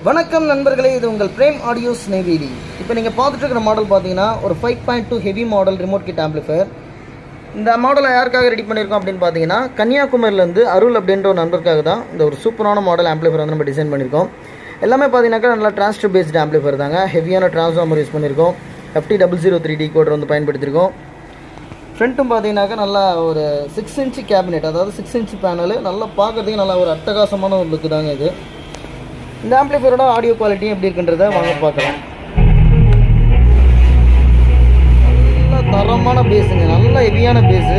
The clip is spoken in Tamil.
வணக்கம் நண்பர்களே, இது உங்கள் பிரேம் ஆடியோஸ் நெய்வேலி. இப்போ நீங்கள் பார்த்துட்டு இருக்கிற மாடல் பார்த்தீங்கன்னா ஒரு 5.2 heavy model remote kit amplifier. இந்த மாடலை யாருக்காக ரெடி பண்ணியிருக்கோம் அப்படின்னு பார்த்தீங்கன்னா கன்னியாகுமரியிலேருந்து அருள் அப்படின்ற ஒரு நண்பருக்காக தான் இந்த ஒரு சூப்பரான மாடல் ஆம்பிளிஃபயர் வந்து நம்ம டிசைன் பண்ணியிருக்கோம். எல்லாமே பார்த்தீங்கன்னாக்கா நல்லா டிரான்ஸ்டர் பேஸ்ட் ஆம்பிளிஃபயர் தாங்க. ஹெவியான டிரான்ஸ்ஃபார்மர் யூஸ் பண்ணியிருக்கோம். FT003 டிகோடர் வந்து பயன்படுத்தியிருக்கோம். ஃப்ரண்ட்டும் பார்த்தீங்கன்னாக்கா நல்லா ஒரு 6 இன்ச்சு கேபினெட், அதாவது 6 இன்ச்சு பேனல், நல்லா பார்க்குறதுக்கு நல்லா ஒரு அட்டகாசமான ஒரு லுக்கு தாங்க இது. இந்த ஆம்பிளிஃபயரோட ஆடியோ குவாலிட்டியும் எப்படி இருக்குன்றதை வாங்க பார்க்கலாம். நல்ல தரமான பேஸுங்க, நல்ல ஹெவியான பேஸு.